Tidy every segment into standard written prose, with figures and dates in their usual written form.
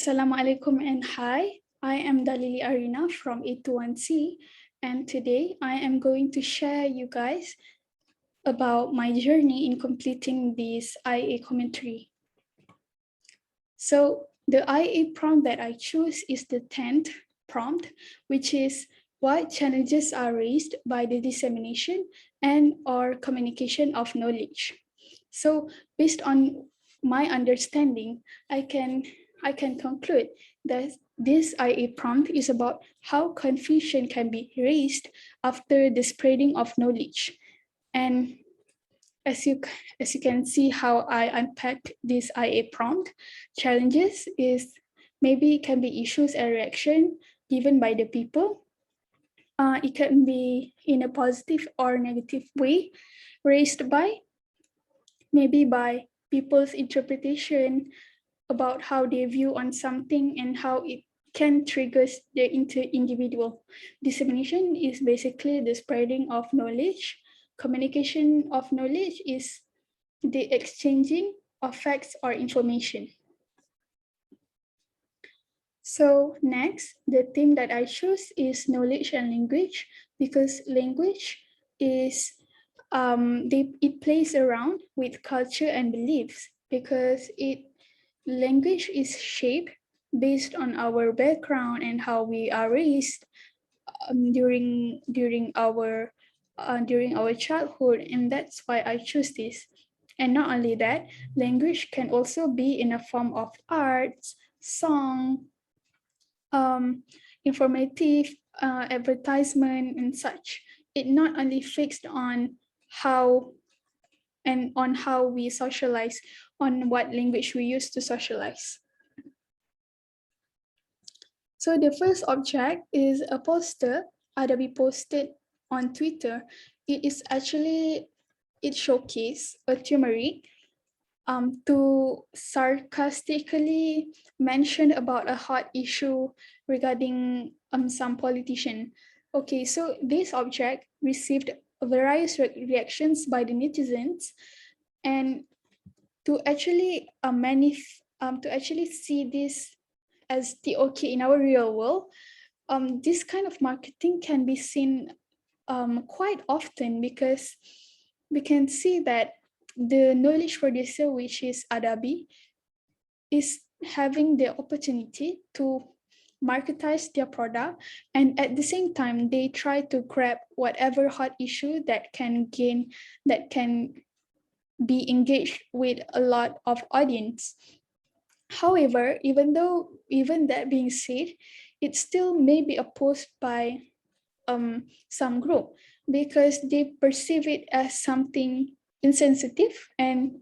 Assalamu alaikum and hi. I am Dalili Arina from 821C, and today I am going to share you guys about my journey in completing this IA commentary. So the IA prompt that I choose is the 10th prompt, which is what challenges are raised by the dissemination and or communication of knowledge. So based on my understanding, I can conclude that this IA prompt is about how confusion can be raised after the spreading of knowledge. And as you can see how I unpack this IA prompt, challenges is maybe it can be issues and reaction given by the people. It can be in a positive or negative way raised by maybe by people's interpretation about how they view on something and how it can trigger the individual. Dissemination is basically the spreading of knowledge. Communication of knowledge is the exchanging of facts or information. So next, the theme that I choose is knowledge and language, because language is it plays around with culture and beliefs, because language is shaped based on our background and how we are raised during our childhood, and that's why I choose this. And not only that, language can also be in a form of arts, song, informative advertisement and such. It not only fixed on how we socialize, on what language we use to socialize. So the first object is a poster that we posted on Twitter. It showcased a turmeric to sarcastically mention about a hot issue regarding some politician. Okay, so this object received various reactions by the netizens, and to actually to actually see this as TOK in our real world, this kind of marketing can be seen quite often, because we can see that the knowledge producer, which is Adabi, is having the opportunity to marketize their product, and at the same time they try to grab whatever hot issue that can be engaged with a lot of audience. However, even that being said, it still may be opposed by some group, because they perceive it as something insensitive and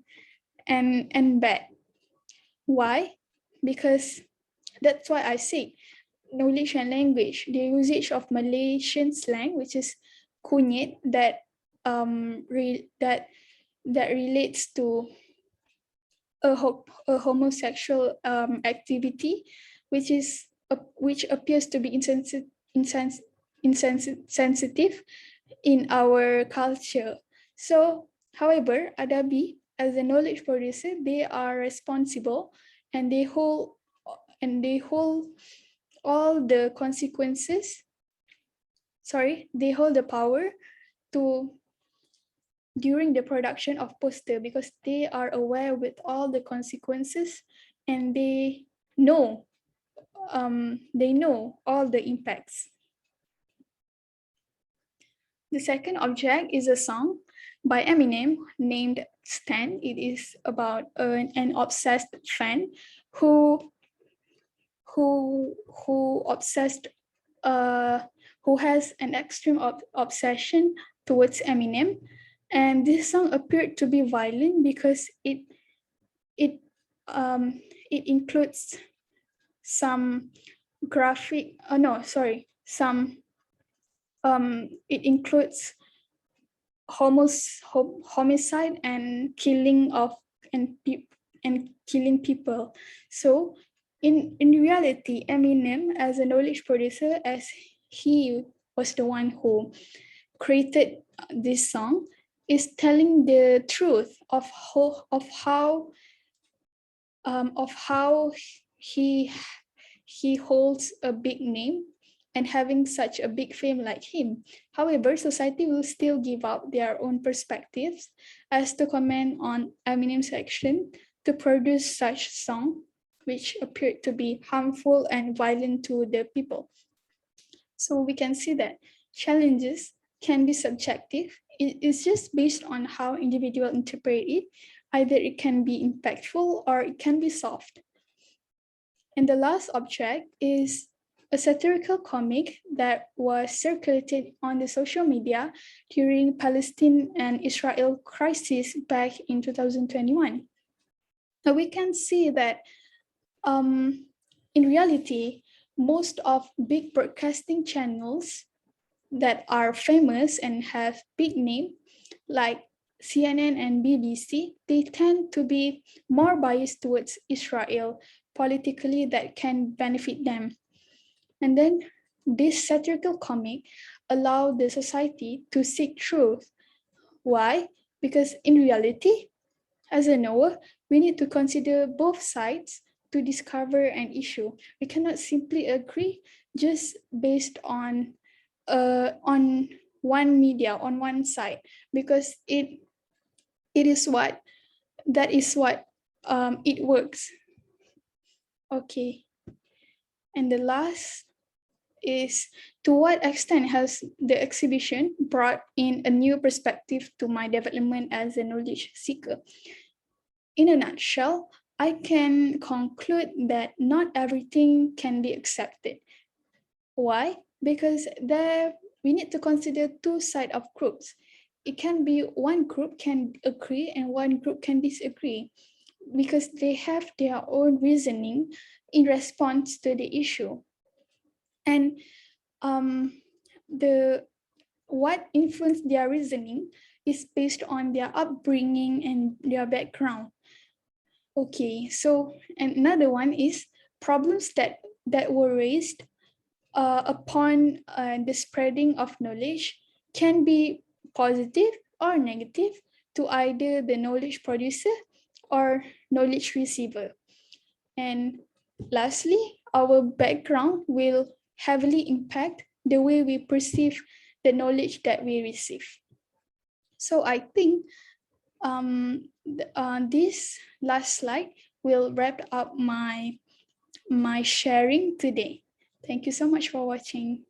bad. Why? Because that's why I say knowledge and language, the usage of Malaysian slang, which is kunyit, that relates to a homosexual activity, which appears to be insensitive in our culture. So, however, Adabi, as a knowledge producer, they are responsible, and they hold all the consequences. Sorry, they hold the power to during the production of poster, because they are aware with all the consequences, and they know all the impacts. The second object is a song by Eminem named Stan. It is about an obsessed fan who obsessed who has an extreme obsession towards Eminem, and this song appeared to be violent because it it includes some graphic no sorry some it includes homicide and killing of and killing people. So in reality, Eminem, as a knowledge producer, as he was the one who created this song, is telling the truth of how he he holds a big name and having such a big fame like him. However, society will still give out their own perspectives as to comment on Eminem's action to produce such song, which appeared to be harmful and violent to the people. So we can see that challenges can be subjective. It is just based on how individual interpret it. Either it can be impactful or it can be soft. And the last object is a satirical comic that was circulated on the social media during Palestine and Israel crisis back in 2021. Now we can see that in reality, most of big broadcasting channels that are famous and have big name, like CNN and BBC, they tend to be more biased towards Israel politically that can benefit them. And then this satirical comic allow the society to seek truth. Why? Because in reality, as a knower, we need to consider both sides to discover an issue. We cannot simply agree just based on one media on one side because it is what that is what it works. Okay, and the last is, to what extent has the exhibition brought in a new perspective to my development as a knowledge seeker? In a nutshell, I can conclude that not everything can be accepted. Why? Because there we need to consider two sides of groups. It can be one group can agree and one group can disagree because they have their own reasoning in response to the issue. And the what influenced their reasoning is based on their upbringing and their background. Okay, so another one is problems that were raised upon the spreading of knowledge can be positive or negative to either the knowledge producer or knowledge receiver. And lastly, our background will heavily impact the way we perceive the knowledge that we receive. So I think this last slide will wrap up my sharing today. Thank you so much for watching.